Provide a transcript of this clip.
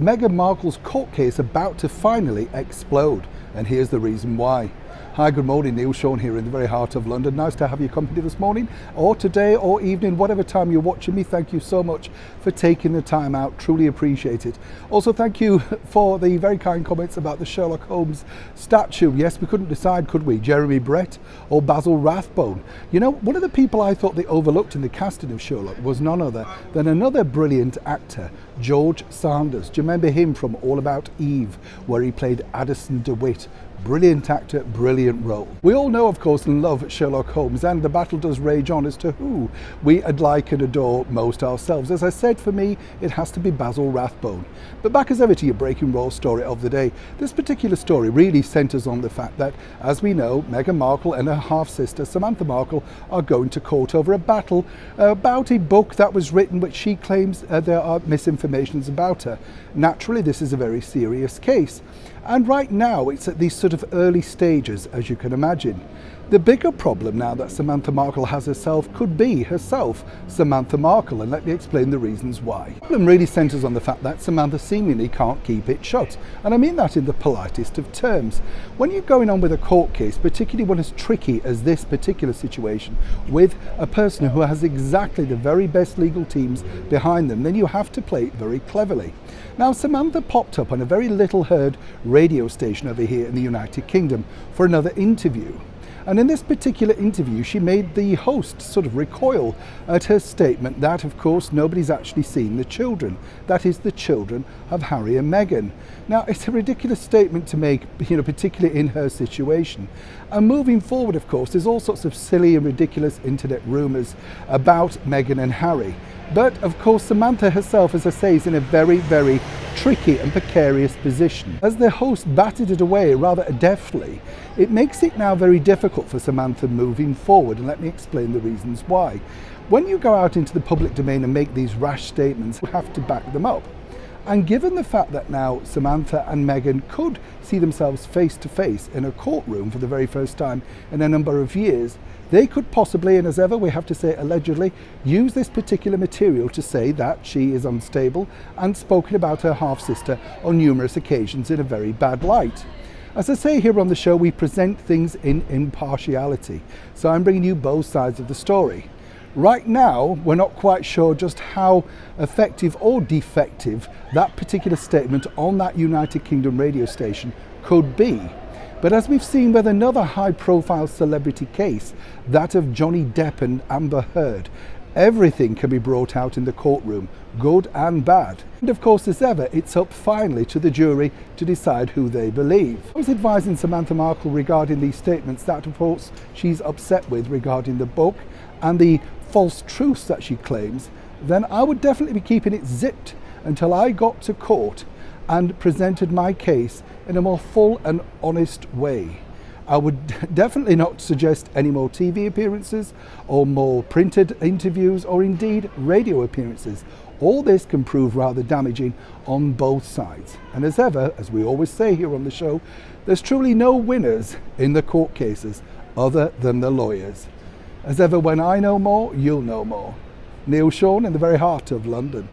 Meghan Markle's court case about to finally explode, and here's the reason why. Hi, good morning, Neil Sean here in the very heart of London. Nice to have your company this morning, or today, or evening, whatever time you're watching me. Thank you so much for taking the time out, truly appreciate it. Also, thank you for the very kind comments about the Sherlock Holmes statue. Yes, we couldn't decide, could we? Jeremy Brett or Basil Rathbone? You know, one of the people I thought they overlooked in the casting of Sherlock was none other than another brilliant actor, George Sanders. Do you remember him from All About Eve, where he played Addison DeWitt? Brilliant actor, brilliant role. We all know, of course, and love Sherlock Holmes, and the battle does rage on as to who we like and adore most ourselves. As I said, for me, it has to be Basil Rathbone. But back as ever to your breaking raw story of the day. This particular story really centres on the fact that, as we know, Meghan Markle and her half-sister Samantha Markle are going to court over a battle about a book that was written which she claims there are misinformations about her. Naturally, this is a very serious case. And right now, it's at these sort of early stages, as you can imagine. The bigger problem now that Samantha Markle has herself could be herself, Samantha Markle, and let me explain the reasons why. The problem really centres on the fact that Samantha seemingly can't keep it shut, and I mean that in the politest of terms. When you're going on with a court case, particularly one as tricky as this particular situation, with a person who has exactly the very best legal teams behind them, then you have to play it very cleverly. Now, Samantha popped up on a very little heard radio station over here in the United Kingdom for another interview. And in this particular interview, she made the host sort of recoil at her statement that, of course, nobody's actually seen the children. That is, the children of Harry and Meghan. Now, it's a ridiculous statement to make, particularly in her situation. And moving forward, of course, there's all sorts of silly and ridiculous internet rumours about Meghan and Harry. But, of course, Samantha herself, as I say, is in a very, very tricky and precarious position. As the host batted it away rather deftly, it makes it now very difficult for Samantha moving forward, and let me explain the reasons why. When you go out into the public domain and make these rash statements, you have to back them up. And given the fact that now Samantha and Meghan could see themselves face to face in a courtroom for the very first time in a number of years, they could possibly, and as ever we have to say allegedly, use this particular material to say that she is unstable and spoken about her half-sister on numerous occasions in a very bad light. As I say here on the show, we present things in impartiality, so I'm bringing you both sides of the story. Right now, we're not quite sure just how effective or defective that particular statement on that United Kingdom radio station could be. But as we've seen with another high-profile celebrity case, that of Johnny Depp and Amber Heard, everything can be brought out in the courtroom, good and bad. And of course, as ever, it's up finally to the jury to decide who they believe. I was advising Samantha Markle regarding these statements that, of course, she's upset with regarding the book and the false truths that she claims, then I would definitely be keeping it zipped until I got to court and presented my case in a more full and honest way. I would definitely not suggest any more TV appearances or more printed interviews or indeed radio appearances. All this can prove rather damaging on both sides. And as ever, as we always say here on the show, there's truly no winners in the court cases other than the lawyers. As ever, when I know more, you'll know more. Neil Sean in the very heart of London.